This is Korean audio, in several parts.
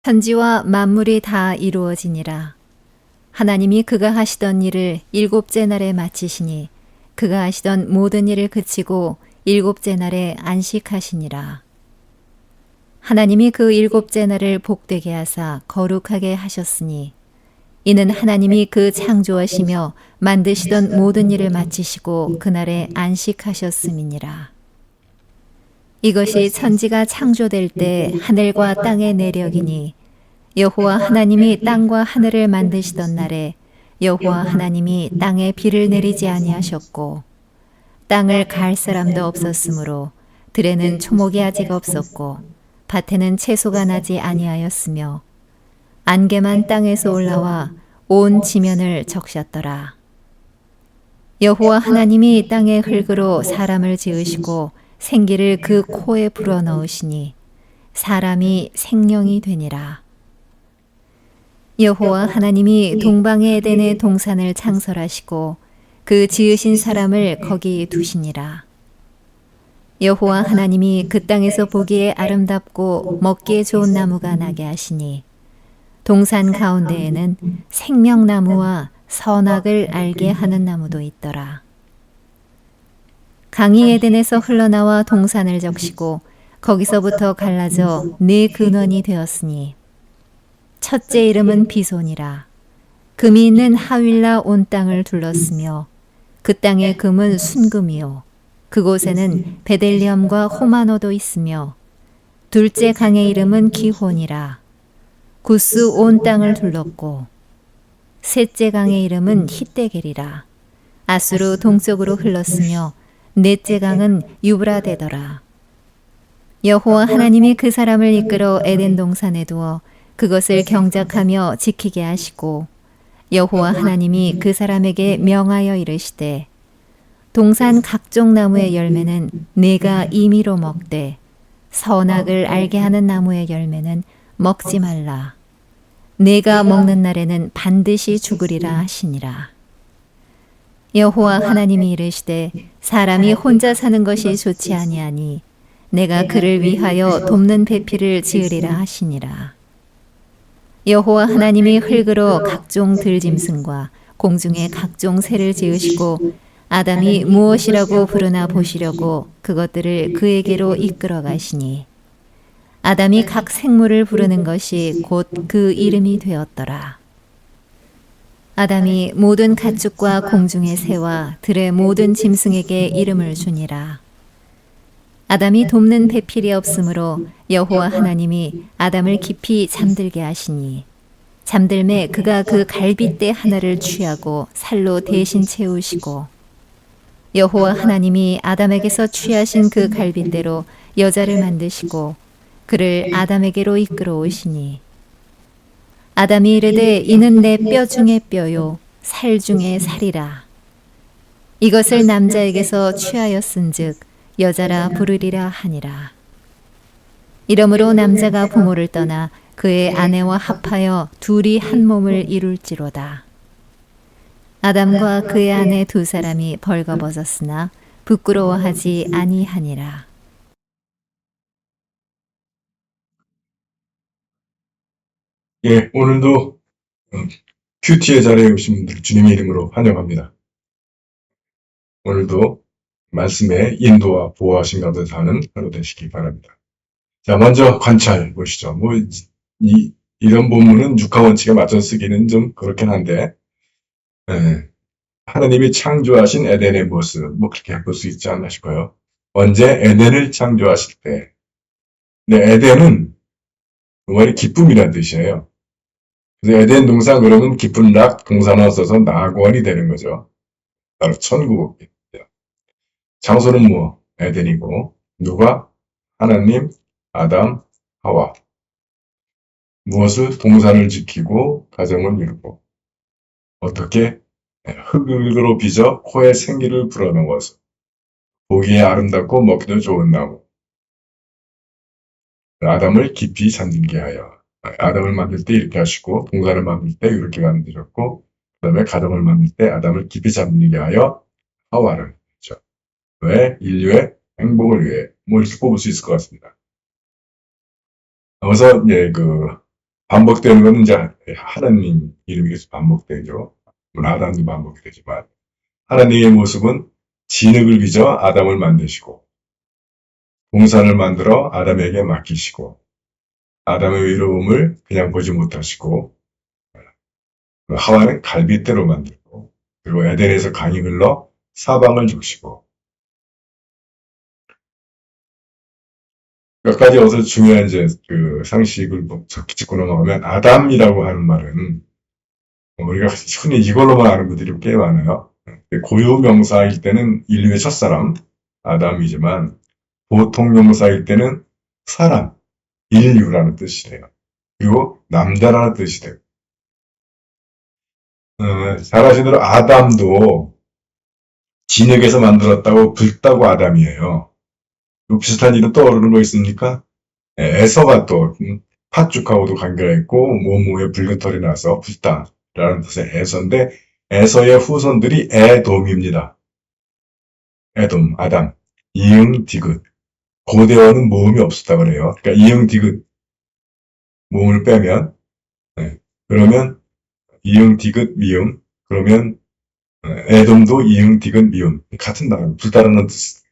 천지와 만물이 다 이루어지니라. 하나님이 그가 하시던 일을 일곱째 날에 마치시니 그가 하시던 모든 일을 그치고 일곱째 날에 안식하시니라. 하나님이 그 일곱째 날을 복되게 하사 거룩하게 하셨으니 이는 하나님이 그 창조하시며 만드시던 모든 일을 마치시고 그날에 안식하셨음이니라. 이것이 천지가 창조될 때 하늘과 땅의 내력이니 여호와 하나님이 땅과 하늘을 만드시던 날에 여호와 하나님이 땅에 비를 내리지 아니하셨고 땅을 갈 사람도 없었으므로 들에는 초목이 아직 없었고 밭에는 채소가 나지 아니하였으며 안개만 땅에서 올라와 온 지면을 적셨더라. 여호와 하나님이 땅의 흙으로 사람을 지으시고 생기를 그 코에 불어넣으시니 사람이 생명이 되니라. 여호와 하나님이 동방의 에덴의 동산을 창설하시고 그 지으신 사람을 거기 두시니라. 여호와 하나님이 그 땅에서 보기에 아름답고 먹기에 좋은 나무가 나게 하시니 동산 가운데에는 생명나무와 선악을 알게 하는 나무도 있더라. 강이 에덴에서 흘러나와 동산을 적시고 거기서부터 갈라져 네 근원이 되었으니 첫째 이름은 비손이라. 금이 있는 하윌라 온 땅을 둘렀으며 그 땅의 금은 순금이요 그곳에는 베델리엄과 호마노도 있으며 둘째 강의 이름은 기혼이라. 구스 온 땅을 둘렀고 셋째 강의 이름은 히데겔이라. 아수르 동쪽으로 흘렀으며 넷째 강은 유브라데더라. 여호와 하나님이 그 사람을 이끌어 에덴 동산에 두어 그것을 경작하며 지키게 하시고 여호와 하나님이 그 사람에게 명하여 이르시되 동산 각종 나무의 열매는 네가 임의로 먹되 선악을 알게 하는 나무의 열매는 먹지 말라. 네가 먹는 날에는 반드시 죽으리라 하시니라. 여호와 하나님이 이르시되 사람이 혼자 사는 것이 좋지 아니하니 내가 그를 위하여 돕는 배필을 지으리라 하시니라. 여호와 하나님이 흙으로 각종 들짐승과 공중의 각종 새를 지으시고 아담이 무엇이라고 부르나 보시려고 그것들을 그에게로 이끌어 가시니 아담이 각 생물을 부르는 것이 곧 그 이름이 되었더라. 아담이 모든 가축과 공중의 새와 들의 모든 짐승에게 이름을 주니라. 아담이 돕는 배필이 없으므로 여호와 하나님이 아담을 깊이 잠들게 하시니 잠들매 그가 그 갈빗대 하나를 취하고 살로 대신 채우시고 여호와 하나님이 아담에게서 취하신 그 갈빗대로 여자를 만드시고 그를 아담에게로 이끌어 오시니 아담이 이르되 이는 내 뼈 중에 뼈요 살 중에 살이라. 이것을 남자에게서 취하였은즉 여자라 부르리라 하니라. 이러므로 남자가 부모를 떠나 그의 아내와 합하여 둘이 한 몸을 이룰지로다. 아담과 그의 아내 두 사람이 벌거벗었으나 부끄러워하지 아니하니라. 예, 오늘도 큐티의 자리에 오신 분들 주님의 이름으로 환영합니다. 오늘도 말씀의 인도와 보호하심 가운데 사는 하루 되시기 바랍니다. 자, 먼저 관찰 보시죠. 이런 본문은 육하 원칙에 맞춰 쓰기는 좀 그렇긴 한데, 하나님이 창조하신 에덴의 모습, 그렇게 볼 수 있지 않나 싶어요. 언제 에덴을 창조하실 때. 근데 에덴은 그 말이 기쁨이라는 뜻이에요. 그래서 에덴 동산 그러면 깊은 락 동산어 써서 낙원이 되는 거죠. 바로 천국이에요. 장소는 에덴이고 누가? 하나님, 아담, 하와. 무엇을? 동산을 지키고 가정을 이루고 어떻게? 흙으로 빚어 코에 생기를 불어넣어서 보기에 아름답고 먹기도 좋은 나무. 아담을 깊이 잠들게 하여 아담을 만들 때 이렇게 하시고 동산을 만들 때 이렇게 만드셨고 그 다음에 가정을 만들 때 아담을 깊이 잠들게 하여 하와를 했죠. 왜? 인류의 행복을 위해 이렇게 뽑을 수 있을 것 같습니다. 그래서 반복되는 건 이제 하나님 이름이 계속 반복되죠. 물론 아담도 반복이 되지만 하나님의 모습은 진흙을 빚어 아담을 만드시고 동산을 만들어 아담에게 맡기시고 아담의 외로움을 그냥 보지 못하시고 하와는 갈빗대로 만들고 그리고 에덴에서 강이 흘러 사방을 적시고 몇 가지 여기서 중요한 이제 그 상식을 짚고 넘어가면 아담이라고 하는 말은 우리가 흔히 이걸로만 아는 분들이 꽤 많아요. 고유명사일 때는 인류의 첫사람 아담이지만 보통 명사일 때는 사람, 인류라는 뜻이 돼요. 그리고 남자라는 뜻이 돼요. 잘 아시는 대로 아담도 진흙에서 만들었다고 불다고 아담이에요. 비슷한 일은 떠오르는 거 있습니까? 에서가 또 팥죽하고도 관계가 있고 모모에 붉은 털이 나서 불다라는 뜻의 에서인데 에서의 후손들이 에돔입니다. 에돔, 아담, 이응, 디귿. 고대어는 모음이 없었다 그래요. 그러니까 이응, 디귿 모음을 빼면 그러면 이응, 디귿, 미음 그러면 에돔도 이응, 디귿, 미음 같은 단어, 불다라는 뜻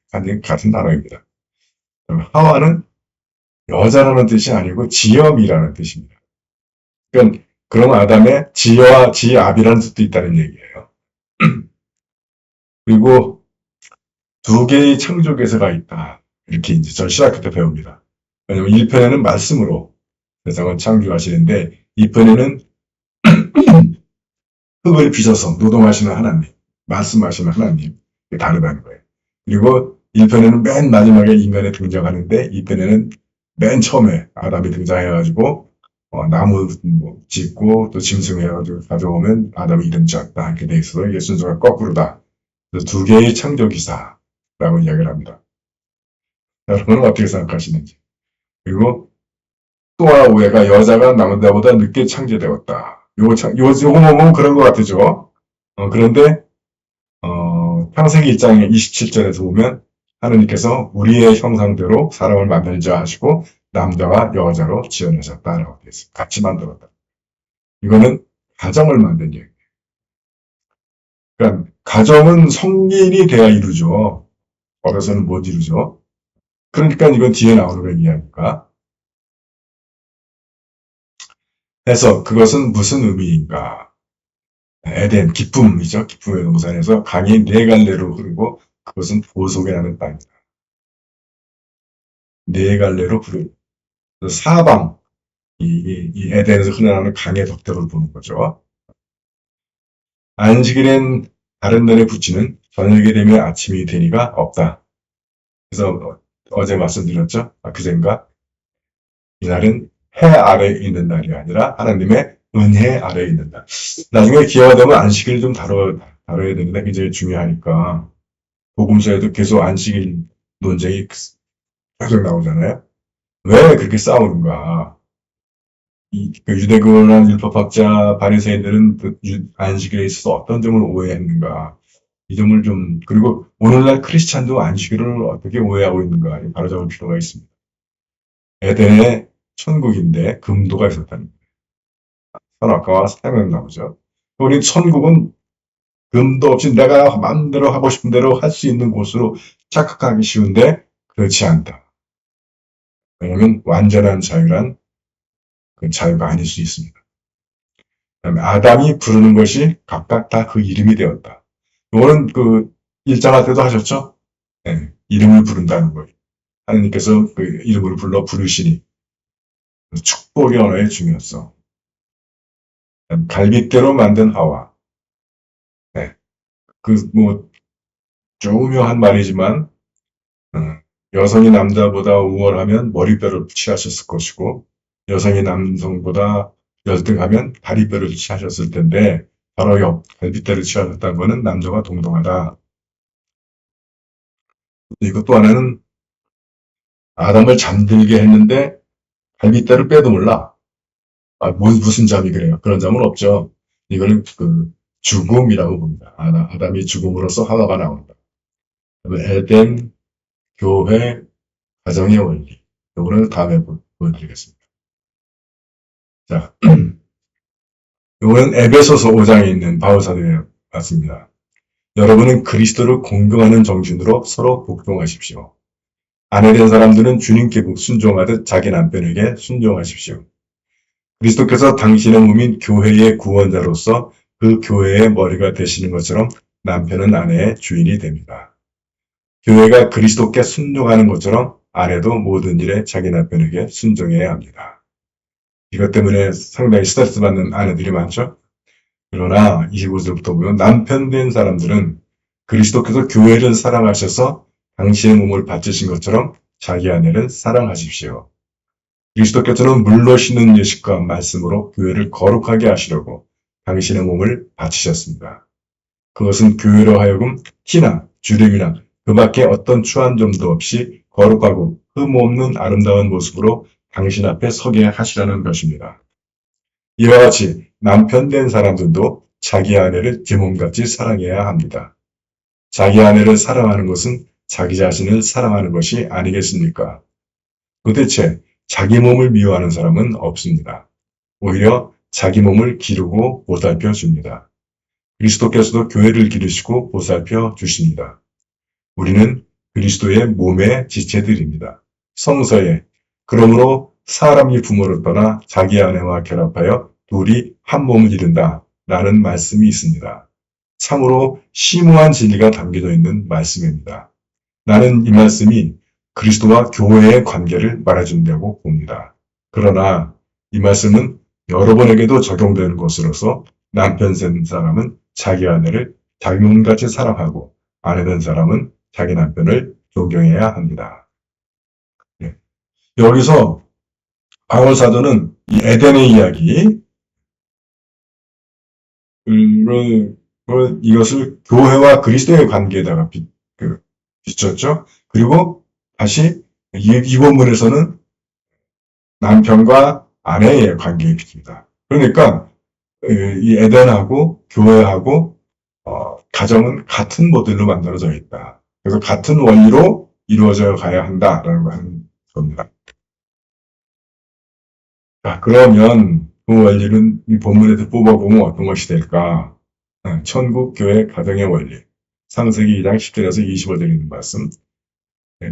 같은 단어입니다. 하와는 여자라는 뜻이 아니고 지엄이라는 뜻입니다. 그러니까 그럼 아담의 지여와 지압이라는 뜻도 있다는 얘기예요. 그리고 두 개의 창조계세가 있다. 이렇게 이제 전 신학교 때 배웁니다. 왜냐면 1편에는 말씀으로 세상을 창조하시는데 2편에는 흙을 빚어서 노동하시는 하나님, 말씀하시는 하나님, 다르다는 거예요. 그리고 1편에는 맨 마지막에 인간이 등장하는데 2편에는 맨 처음에 아담이 등장해가지고 나무 뭐 짓고 또 짐승해가지고 가져오면 아담이 이름 지었다 이렇게 돼 있어서 이게 순서가 거꾸로다. 그래서 두 개의 창조기사라고 이야기를 합니다. 여러분은 어떻게 생각하시는지. 그리고 또 하나 오해가 여자가 남자보다 늦게 창조되었다. 요거 보면 그런 것 같죠. 그런데 창세기 1장의 27절에서 보면 하느님께서 우리의 형상대로 사람을 만들자 하시고 남자와 여자로 지어내셨다라고 되어 있습니다. 같이 만들었다. 이거는 가정을 만든 얘기예요. 그러니까 가정은 성인이 돼야 이루죠. 어려서는 못 이루죠. 그러니까 이건 뒤에 나오는 이야기니까. 그래서 그것은 무슨 의미인가? 에덴, 기쁨이죠. 기쁨의 동산에서 강이 네 갈래로 흐르고 그것은 보속에 나는 땅이다. 네 갈래로 흐르고 사방, 이 에덴에서 흘러나오는 강의 덕대로 보는 거죠. 안식일엔 다른 날에 붙이는 저녁이 되면 아침이 되니가 없다. 그래서 어제 말씀드렸죠. 그젠가 이날은 해 아래에 있는 날이 아니라 하나님의 은혜 아래에 있는 날. 나중에 기회가 되면 안식일 좀 다뤄야 되는데 굉장히 중요하니까 복음서에도 계속 안식일 논쟁이 계속 나오잖아요. 왜 그렇게 싸우는가? 그 유대교나 율법학자 바리새인들은 그 안식일에 있어서 어떤 점을 오해했는가? 이 점을 좀 그리고 오늘날 크리스찬도 안식일을 어떻게 오해하고 있는가 바로잡을 필요가 있습니다. 에덴의 천국인데 금도가 있었다는 거예요. 선악과와 사명이 나오죠. 우리 천국은 금도 없이 내가 마음대로 하고 싶은 대로 할 수 있는 곳으로 착각하기 쉬운데 그렇지 않다. 왜냐하면 완전한 자유란 그 자유가 아닐 수 있습니다. 그다음에 아담이 부르는 것이 각각 다 그 이름이 되었다. 이거는 그 일장할 때도 하셨죠? 네, 이름을 부른다는 거예요. 하나님께서 그 이름을 불러 부르시니 축복의 언어의 중요성. 갈빗대로 만든 하와. 네, 그뭐 조묘한 말이지만 여성이 남자보다 우월하면 머리뼈를 취하셨을 것이고 여성이 남성보다 열등하면 다리뼈를 취하셨을 텐데 바로 옆 갈빗대를 취하셨다는 것은 남녀가 동등하다. 이것 또 하나는 아담을 잠들게 했는데 갈빗대를 빼도 몰라. 무슨 잠이 그래요? 그런 잠은 없죠. 이거는 그 죽음이라고 봅니다. 아담이 죽음으로써 하와가 나온다. 에덴, 교회, 가정의 원리. 이거는 다음에 보여드리겠습니다. 자, 이거는 에베소서 5장에 있는 바울 사도의 말씀입니다. 여러분은 그리스도를 공경하는 정신으로 서로 복종하십시오. 아내된 사람들은 주님께 순종하듯 자기 남편에게 순종하십시오. 그리스도께서 당신의 몸인 교회의 구원자로서 그 교회의 머리가 되시는 것처럼 남편은 아내의 주인이 됩니다. 교회가 그리스도께 순종하는 것처럼 아내도 모든 일에 자기 남편에게 순종해야 합니다. 이것 때문에 상당히 스트레스 받는 아내들이 많죠? 그러나 25절부터 보면 남편 된 사람들은 그리스도께서 교회를 사랑하셔서 당신의 몸을 바치신 것처럼 자기 아내를 사랑하십시오. 그리스도께서는 물로 씻는 예식과 말씀으로 교회를 거룩하게 하시려고 당신의 몸을 바치셨습니다. 그것은 교회로 하여금 티나 주름이나 그 밖에 어떤 추한 점도 없이 거룩하고 흠 없는 아름다운 모습으로 당신 앞에 서게 하시라는 것입니다. 이와 같이 남편 된 사람들도 자기 아내를 제 몸같이 사랑해야 합니다. 자기 아내를 사랑하는 것은 자기 자신을 사랑하는 것이 아니겠습니까? 도대체 자기 몸을 미워하는 사람은 없습니다. 오히려 자기 몸을 기르고 보살펴 줍니다. 그리스도께서도 교회를 기르시고 보살펴 주십니다. 우리는 그리스도의 몸의 지체들입니다. 성서에 그러므로 사람이 부모를 떠나 자기 아내와 결합하여 둘이 한 몸을 이룬다 라는 말씀이 있습니다. 참으로 심오한 진리가 담겨져 있는 말씀입니다. 나는 이 말씀이 그리스도와 교회의 관계를 말해준다고 봅니다. 그러나 이 말씀은 여러분에게도 적용되는 것으로서 남편 된 사람은 자기 아내를 자기 몸같이 사랑하고 아내 된 사람은 자기 남편을 존경해야 합니다. 여기서 바울 사도는 이 에덴의 이야기, 이것을 교회와 그리스도의 관계에다가 비췄죠. 그리고 다시 이 본문에서는 남편과 아내의 관계에 비춥니다. 그러니까 이 에덴하고 교회하고 가정은 같은 모델로 만들어져 있다. 그래서 같은 원리로 이루어져 가야 한다라는 겁니다. 자, 그러면 그 원리는 이 본문에서 뽑아보면 어떤 것이 될까? 천국, 교회, 가정의 원리. 창세기 2장 10절에서 25절에 있는 말씀.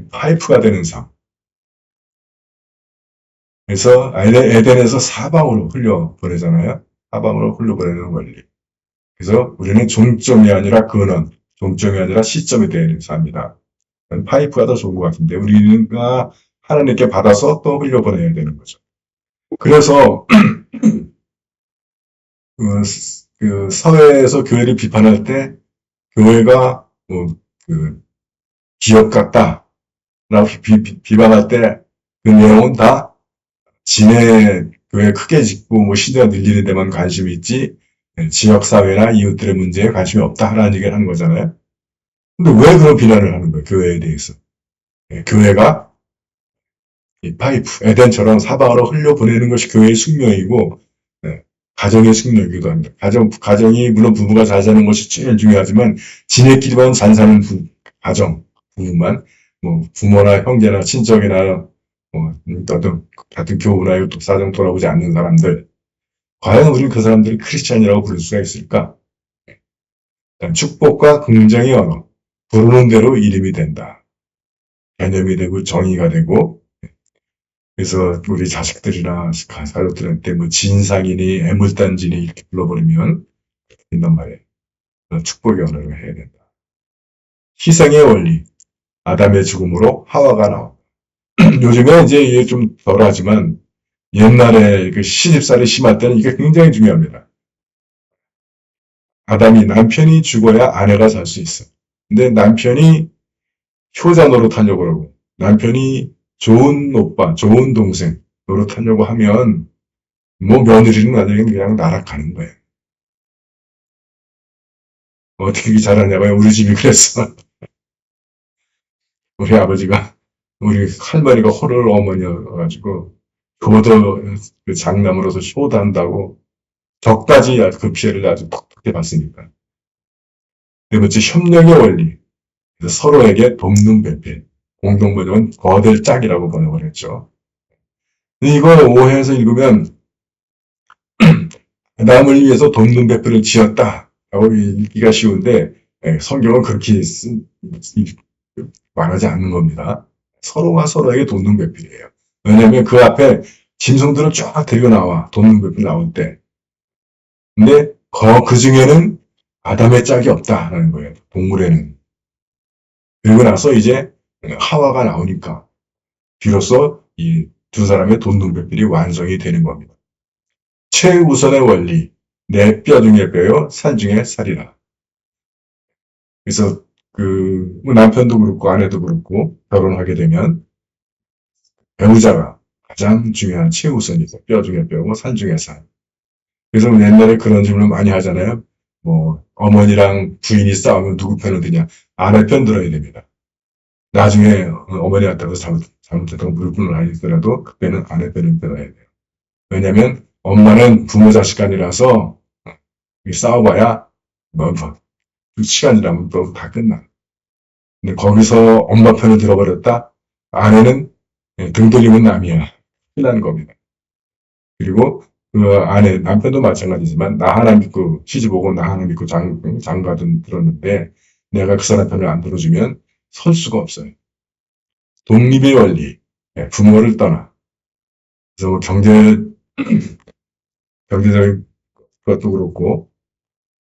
파이프가 되는 삶. 그래서 에덴에서 사방으로 흘려보내잖아요. 사방으로 흘려보내는 원리. 그래서 우리는 종점이 아니라 근원, 종점이 아니라 시점이 되는 삶이다. 파이프가 더 좋은 것 같은데 우리가 하나님께 받아서 또 흘려보내야 되는 거죠. 그래서 그 사회에서 교회를 비판할 때 교회가 기업 같다라고 비방할 때 그 내용은 다 지네 교회 크게 짓고 뭐 시대가 늘리는 데만 관심이 있지 지역 사회나 이웃들의 문제에 관심이 없다라는 얘기를 하는 거잖아요. 근데 왜 그런 비난을 하는 거예요? 교회에 대해서. 교회가 이 파이프, 에덴처럼 사방으로 흘려보내는 것이 교회의 숙명이고, 가정의 숙명이기도 합니다. 가정이, 물론 부부가 잘 사는 것이 제일 중요하지만, 지네끼리만 잘 사는 가정, 부부만, 뭐, 부모나 형제나 친척이나, 어떤, 같은 교우나 사정 돌아보지 않는 사람들, 과연 우리는 그 사람들을 크리스찬이라고 부를 수가 있을까? 축복과 긍정의 언어, 부르는 대로 이름이 된다. 개념이 되고 정의가 되고 그래서 우리 자식들이나 가족들한테 뭐 진상이니 애물단지니 이렇게 불러버리면 된단 말이에요. 축복의 언어를 해야 된다. 희생의 원리, 아담의 죽음으로 하와가 나온다. 요즘에 이제 이게 좀 덜하지만 옛날에 그 시집살이 심할 때는 이게 굉장히 중요합니다. 아담이 남편이 죽어야 아내가 살 수 있어. 근데 남편이 효자 노릇하려고 그러고 남편이 좋은 오빠, 좋은 동생 노릇하려고 하면 뭐 며느리는 나중에 그냥 날아가는 거예요. 어떻게 그렇게 잘하냐고요? 우리 집이 그랬어. 우리 아버지가 우리 할머니가 호를 어머니여가지고 효도 그 장남으로서 효도한다고 덕까지 그 피해를 아주 톡톡히 봤으니까. 네 번째 협력의 원리. 그래서 서로에게 돕는 배필. 공동번역은 거들 짝이라고 번역을 했죠. 이걸 오해해서 읽으면 남을 위해서 돕는 배필을 지었다. 라고 읽기가 쉬운데, 성경은 그렇게 말하지 않는 겁니다. 서로가 서로에게 돕는 배필이에요. 왜냐하면 그 앞에 짐승들을 쫙 데리고 나와. 돕는 배필 나올 때. 근데 그 중에는 아담의 짝이 없다라는 거예요. 동물에는. 그리고 나서 이제 하와가 나오니까 비로소 이 두 사람의 돕는 배필이 완성이 되는 겁니다. 최우선의 원리, 내 뼈 중에 뼈요, 살 중에 살이라. 그래서 뭐 남편도 그렇고 아내도 그렇고 결혼하게 되면 배우자가 가장 중요한 최우선이고 뼈 중에 뼈고 살 중에 살. 그래서 옛날에 그런 질문을 많이 하잖아요. 뭐 어머니랑 부인이 싸우면 누구 편을 드냐? 아내 편 들어야 됩니다. 나중에 어머니한테도 잘못했다고 무릎을 하더라도 그때는 아내 편을 들어야 돼요. 왜냐면 엄마는 부모 자식 간이라서 싸워봐야 뭐 시간이라면 또 다 끝나. 근데 거기서 엄마 편을 들어버렸다? 아내는 등 돌리면 남이야. 큰일 나는 겁니다. 그리고 그 아내, 남편도 마찬가지지만 나 하나 믿고 시집 오고 나 하나 믿고 장가든 들었는데 내가 그 사람 편을 안 들어주면 설 수가 없어요. 독립의 원리, 부모를 떠나. 그래서 뭐 경제적인 것도 그렇고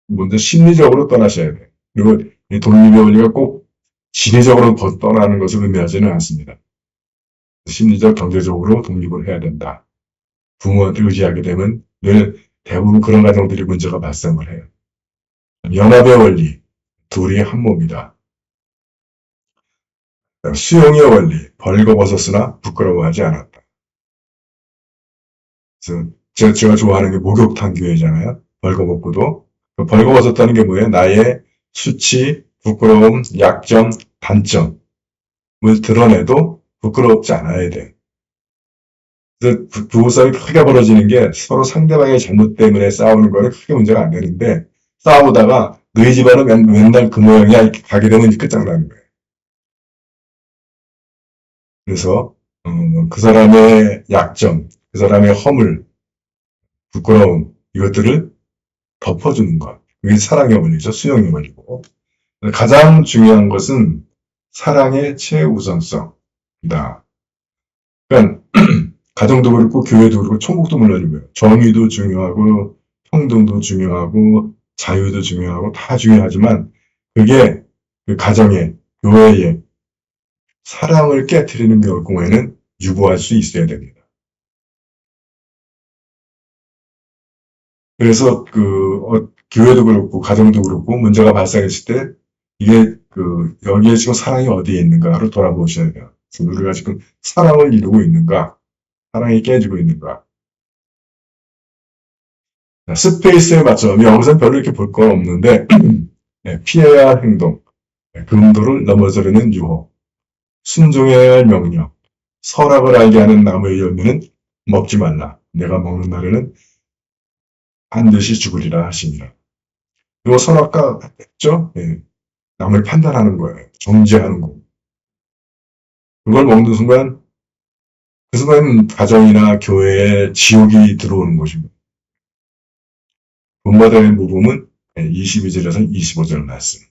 먼저 심리적으로 떠나셔야 돼요. 그리고 이 독립의 원리가 꼭 지리적으로 떠나는 것을 의미하지는 않습니다. 심리적, 경제적으로 독립을 해야 된다. 부모한테 의지하게 되면 늘 대부분 그런 가정들이 문제가 발생을 해요. 연합의 원리, 둘이 한 몸이다. 수용의 원리, 벌거벗었으나 부끄러워하지 않았다. 그래서 제가 좋아하는 게 목욕탕 교회잖아요. 벌거벗고도. 벌거벗었다는 게 뭐예요? 나의 수치, 부끄러움, 약점, 단점을 드러내도 부끄럽지 않아야 돼. 그래서 부부싸움이 크게 벌어지는 게 서로 상대방의 잘못 때문에 싸우는 거는 크게 문제가 안 되는데 싸우다가 너희 집안은 맨날 그 모양이야 이렇게 가게 되면 끝장나는 거예요. 그래서 그 사람의 약점, 그 사람의 허물, 부끄러움 이것들을 덮어주는 것. 그게 사랑의 원리죠. 수용의 원리고. 가장 중요한 것은 사랑의 최우선성이다. 그러니까 가정도 그렇고 교회도 그렇고 천국도 물론이고요. 정의도 중요하고 평등도 중요하고 자유도 중요하고 다 중요하지만 그게 그 가정에 교회에 사랑을 깨트리는 경우에는 유보할 수 있어야 됩니다. 그래서 교회도 그렇고 가정도 그렇고 문제가 발생했을 때 이게 여기에 지금 사랑이 어디에 있는가를 돌아보셔야 돼요. 우리가 지금 사랑을 이루고 있는가? 사랑이 깨지고 있는가? 스페이스에 맞춰 여기서 별로 이렇게 볼 건 없는데 피해야 할 행동, 금도를 넘어서려는 유혹, 순종해야 할 명령, 선악을 알게 하는 나무의 열매는 먹지 말라. 내가 먹는 날에는 반드시 죽으리라 하시니라. 그리고 선악과 했죠? 남을 판단하는 거예요. 정죄하는 거. 그걸 먹는 순간 그 순간 가정이나 교회에 지옥이 들어오는 것입니다. 본받아야 모범은 22절에서 25절 말씀.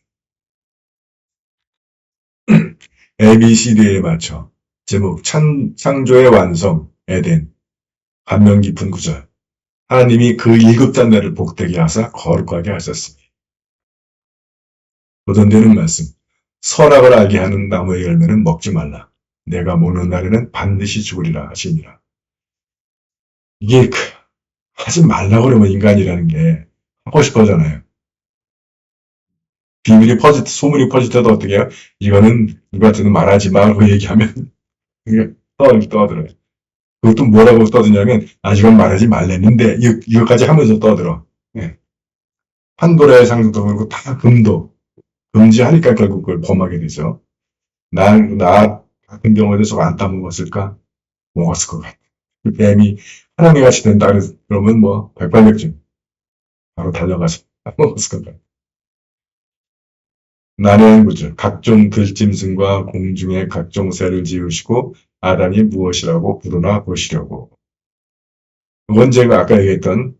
ABCD에 맞춰 제목 창조의 완성 에덴 감명 깊은 구절. 하나님이 그 1급 단계를 복되게 하사 거룩하게 하셨으니 도전되는 말씀. 선악을 알게 하는 나무의 열매는 먹지 말라. 내가 먹는 날에는 반드시 죽으리라 하시니라. 이게 하지 말라고 그러면 인간이라는 게 하고 싶어잖아요. 비밀이 소문이 퍼질 때도 어떻게 해요? 이거는 누구한테는 말하지 말고 얘기하면 그게 떠들어요. 그것도 뭐라고 떠드냐면 이건 말하지 말랬는데 이거까지 하면서 떠들어. 판도라의 상징도 그렇고 다 금지하니까 결국 그걸 범하게 되죠. 나 같은 경우에도 저거 안 따먹었을까? 먹었을 것 같아. 그 뱀이 하나님 같이 된다 그러면 뭐 백발백중 바로 달려가서 따먹었을 것 같아. 나는 각종 들짐승과 공중의 각종 새를 지으시고 아담이 무엇이라고 부르나 보시려고. 이건 제가 아까 얘기했던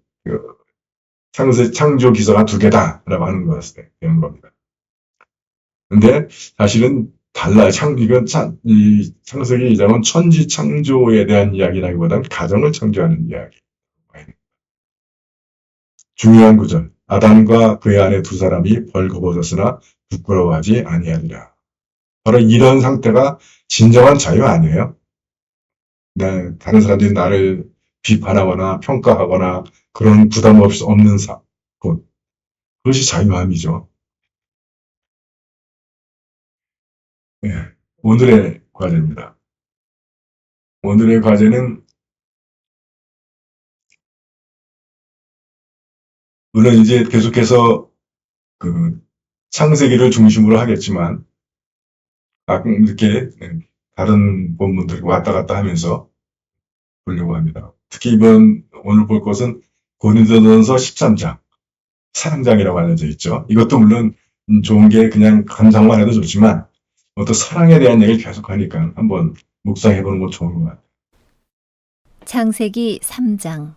창조 기서가 두 개다라고 하는 것을 배운 겁니다. 근데 사실은 달라요. 이 창세기 2장은 천지 창조에 대한 이야기라기보다는 가정을 창조하는 이야기. 중요한 구절. 아담과 그의 아내 두 사람이 벌거벗었으나 부끄러워하지 아니하리라. 바로 이런 상태가 진정한 자유 아니에요? 네, 다른 사람들이 나를 비판하거나 평가하거나 그런 부담 없는 곳. 그것이 자유함이죠. 네, 오늘의 과제입니다. 오늘의 과제는 물론 이제 계속해서 그 창세기를 중심으로 하겠지만 가끔 이렇게 다른 본문들 왔다 갔다 하면서 보려고 합니다. 특히 오늘 볼 것은 고린도전서 13장, 사랑장이라고 알려져 있죠. 이것도 물론 좋은 게 그냥 감상만 해도 좋지만 또 사랑에 대한 얘기를 계속 하니까 한번 묵상해보는 거 좋은 것 같아요. 창세기 3장.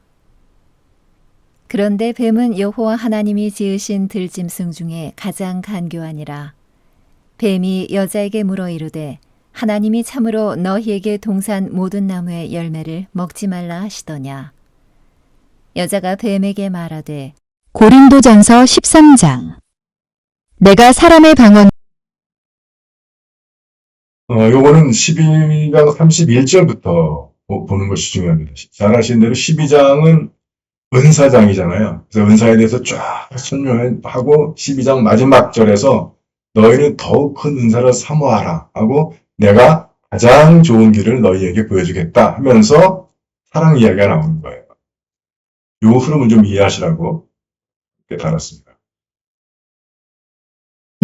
그런데 뱀은 여호와 하나님이 지으신 들짐승 중에 가장 간교하니라. 뱀이 여자에게 물어 이르되 하나님이 참으로 너희에게 동산 모든 나무의 열매를 먹지 말라 하시더냐. 여자가 뱀에게 말하되 고린도전서 13장. 내가 사람의 방언 요거는 12장 31절부터 보는 것이 중요합니다. 잘 아시는 대로 12장은 은사장이잖아요. 그래서 은사에 대해서 쫙 설명하고 12장 마지막 절에서 너희는 더욱 큰 은사를 사모하라 하고 내가 가장 좋은 길을 너희에게 보여주겠다 하면서 사랑 이야기가 나오는 거예요. 요 흐름을 좀 이해하시라고 이렇게 달았습니다.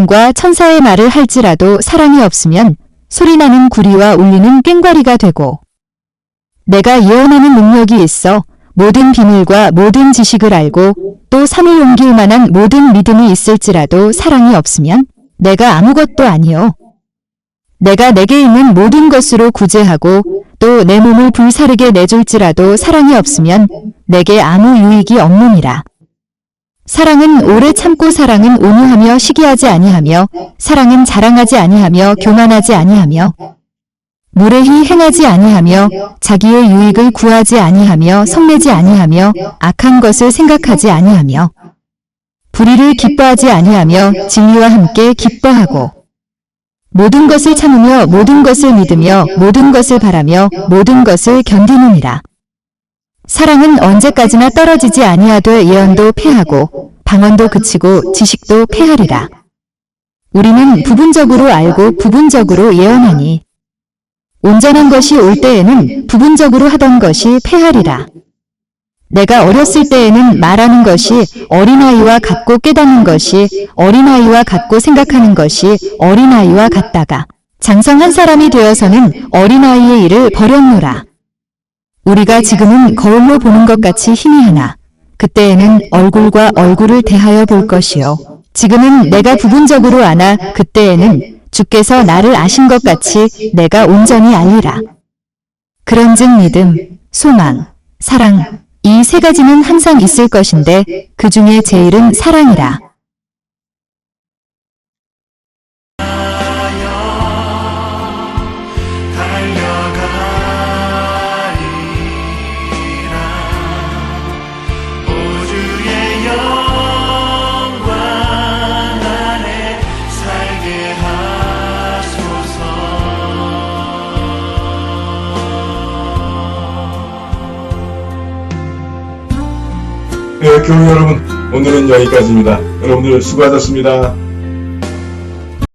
과 천사의 말을 할지라도 사랑이 없으면 소리나는 구리와 울리는 꽹과리가 되고 내가 예언하는 능력이 있어 모든 비밀과 모든 지식을 알고 또 산을 옮길 만한 모든 믿음이 있을지라도 사랑이 없으면 내가 아무것도 아니요. 내가 내게 있는 모든 것으로 구제하고 또 내 몸을 불사르게 내줄지라도 사랑이 없으면 내게 아무 유익이 없느니라. 사랑은 오래 참고 사랑은 온유하며 시기하지 아니하며 사랑은 자랑하지 아니하며 교만하지 아니하며 무례히 행하지 아니하며 자기의 유익을 구하지 아니하며 성내지 아니하며 악한 것을 생각하지 아니하며 불의를 기뻐하지 아니하며 진리와 함께 기뻐하고 모든 것을 참으며 모든 것을 믿으며 모든 것을 바라며 모든 것을 견디느니라. 사랑은 언제까지나 떨어지지 아니하되 예언도 패하고 방언도 그치고 지식도 패하리라. 우리는 부분적으로 알고 부분적으로 예언하니 온전한 것이 올 때에는 부분적으로 하던 것이 패하리라. 내가 어렸을 때에는 말하는 것이 어린아이와 같고 깨닫는 것이 어린아이와 같고 생각하는 것이 어린아이와 같다가 장성한 사람이 되어서는 어린아이의 일을 버렸노라. 우리가 지금은 거울로 보는 것 같이 희미하나 그때에는 얼굴과 얼굴을 대하여 볼 것이요. 지금은 내가 부분적으로 아나 그때에는 주께서 나를 아신 것 같이 내가 온전히 알리라. 그런즉 믿음, 소망, 사랑 이 세 가지는 항상 있을 것인데 그 중에 제일은 사랑이라. 네, 교우 여러분, 오늘은 여기까지입니다. 여러분들 수고하셨습니다.